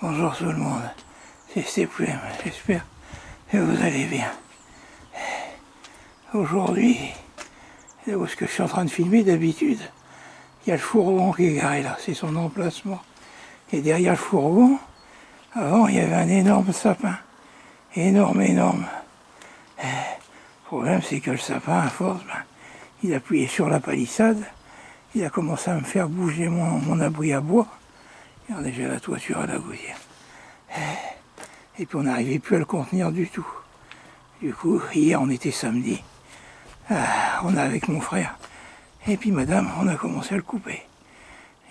Bonjour tout le monde, c'est Stephen, j'espère que vous allez bien. Aujourd'hui, là où ce que je suis en train de filmer d'habitude, il y a le fourgon qui est garé là, c'est son emplacement. Et derrière le fourgon, avant il y avait un énorme sapin, énorme. Le problème c'est que le sapin, à force, il appuyait sur la palissade, il a commencé à me faire bouger mon abri à bois. Regardez, j'ai la toiture à la gouttière. Et puis on n'arrivait plus à le contenir du tout. Du coup, hier on était samedi, on est avec mon frère, et puis madame, on a commencé à le couper.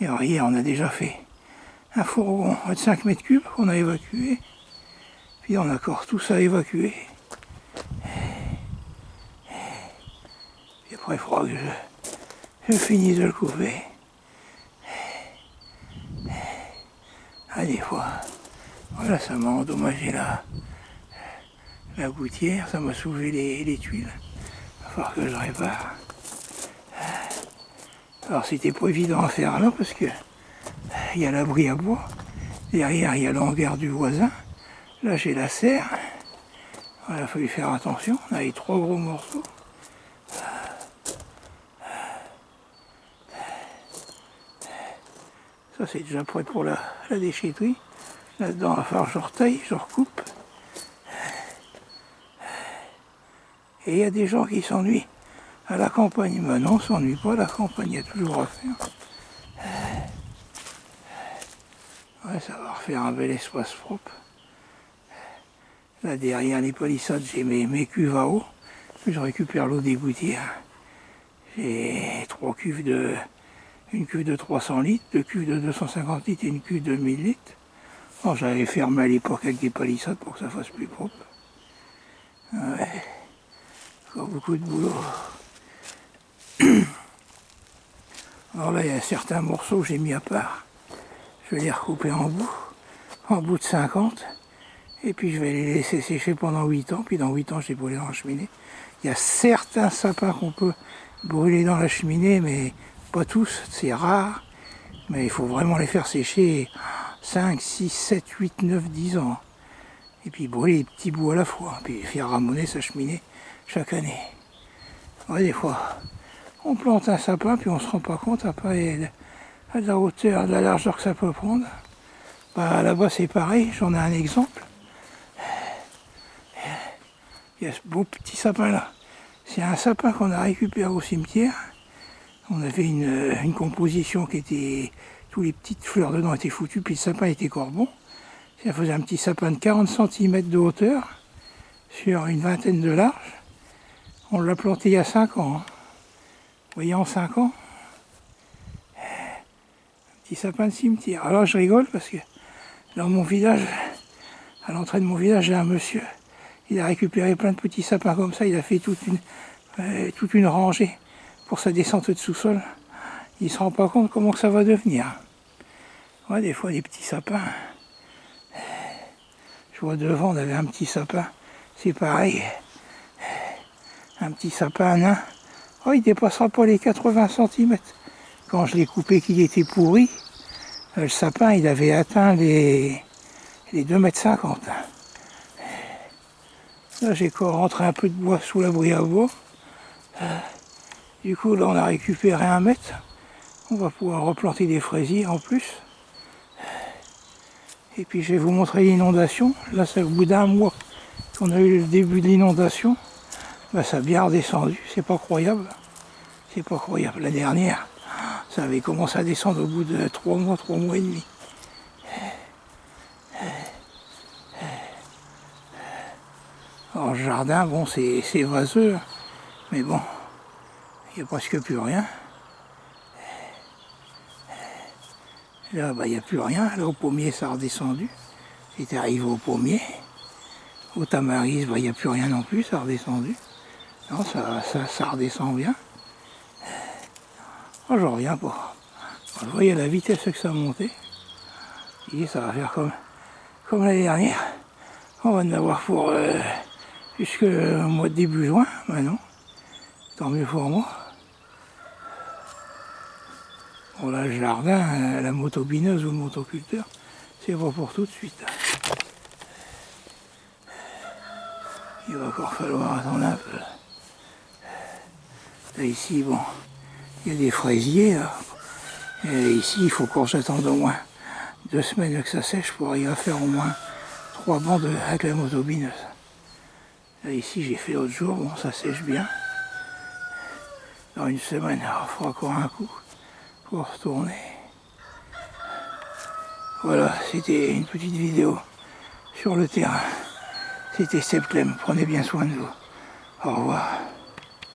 Et alors hier on a déjà fait un fourgon de 5 mètres cubes qu'on a évacué, puis on a encore tout ça évacué. Et après il faudra que je finisse de le couper. Des fois, voilà, ça m'a endommagé la gouttière, ça m'a soulevé les tuiles. Il va falloir que je répare. Alors c'était pas évident à faire là parce que il y a l'abri à bois, derrière il y a l'hangar du voisin, là j'ai la serre. Voilà, il a fallu faire attention, on a eu 3 gros morceaux. Ça c'est déjà prêt pour la déchetterie. Là-dedans il va falloir que je retaille, je recoupe. Et il y a des gens qui s'ennuient à la campagne. Mais non, on ne s'ennuie pas à la campagne, il y a toujours à faire. Ouais, ça va refaire un bel espace propre. Là derrière les palissades, j'ai mes cuves à eau. Je récupère l'eau des gouttières. J'ai 3 cuves une cuve de 300 litres, 2 cuves de 250 litres et une cuve de 1000 litres. Alors j'avais fermé à l'époque avec des palissades pour que ça fasse plus propre. Ouais. Encore beaucoup de boulot. Alors là, il y a certains morceaux que j'ai mis à part. Je vais les recouper en bout de 50. Et puis je vais les laisser sécher pendant 8 ans. Puis dans 8 ans, je les brûler dans la cheminée. Il y a certains sapins qu'on peut brûler dans la cheminée, mais pas tous, c'est rare. Mais il faut vraiment les faire sécher 5, 6, 7, 8, 9, 10 ans. Et puis brûler des petits bouts à la fois. Puis faire ramoner sa cheminée chaque année. Ouais, des fois, on plante un sapin, puis on se rend pas compte après à la hauteur, de la largeur que ça peut prendre. Là-bas c'est pareil, j'en ai un exemple. Il y a ce beau petit sapin là. C'est un sapin qu'on a récupéré au cimetière. On avait une composition qui était... Tous les petites fleurs dedans étaient foutues, puis le sapin était encore bon. Ça faisait un petit sapin de 40 cm de hauteur, sur une vingtaine de large. On l'a planté il y a 5 ans. Vous voyez, en 5 ans, un petit sapin de cimetière. Alors je rigole parce que dans mon village, à l'entrée de mon village, j'ai un monsieur. Il a récupéré plein de petits sapins comme ça, il a fait toute une rangée pour sa descente de sous-sol. Il ne se rend pas compte comment ça va devenir. Ouais, des fois, des petits sapins. Je vois devant, on avait un petit sapin. C'est pareil. Un petit sapin nain. Oh, il ne dépassera pas les 80 cm. Quand je l'ai coupé, qu'il était pourri, le sapin, il avait atteint les 2,50 m. Là, j'ai rentré un peu de bois sous l'abri à bois. Du coup, là, on a récupéré 1 mètre. On va pouvoir replanter des fraisiers en plus. Et puis, je vais vous montrer l'inondation. Là, c'est au bout d'1 mois qu'on a eu le début de l'inondation. Ça a bien redescendu. C'est pas croyable. C'est pas croyable. La dernière, ça avait commencé à descendre au bout de 3 mois et demi. Alors, le jardin, bon, c'est vaseux. Mais bon, il n'y a presque plus rien. Là, il n'y a plus rien. Là, au pommier, ça a redescendu. J'étais arrivé au pommier. Au tamaris, il n'y a plus rien non plus, ça a redescendu. Non, ça redescend bien. Oh, j'en reviens pas. Vous voyez la vitesse que ça a monté. Et ça va faire comme l'année dernière. On va en avoir pour jusqu'au mois de début juin. Ben non, tant mieux pour moi. Bon là, le jardin, la motobineuse ou le motoculteur, c'est pas pour tout de suite. Il va encore falloir attendre un peu. Là, ici, bon, il y a des fraisiers. Là. Et ici, il faut qu'on s'attende au moins 2 semaines que ça sèche pour arriver à faire au moins 3 bandes avec la motobineuse. Là, ici, j'ai fait l'autre jour, bon, ça sèche bien. Dans une semaine, il faudra encore un coup pour retourner. Voilà, c'était une petite vidéo sur le terrain. C'était Seb Clem, prenez bien soin de vous. Au revoir.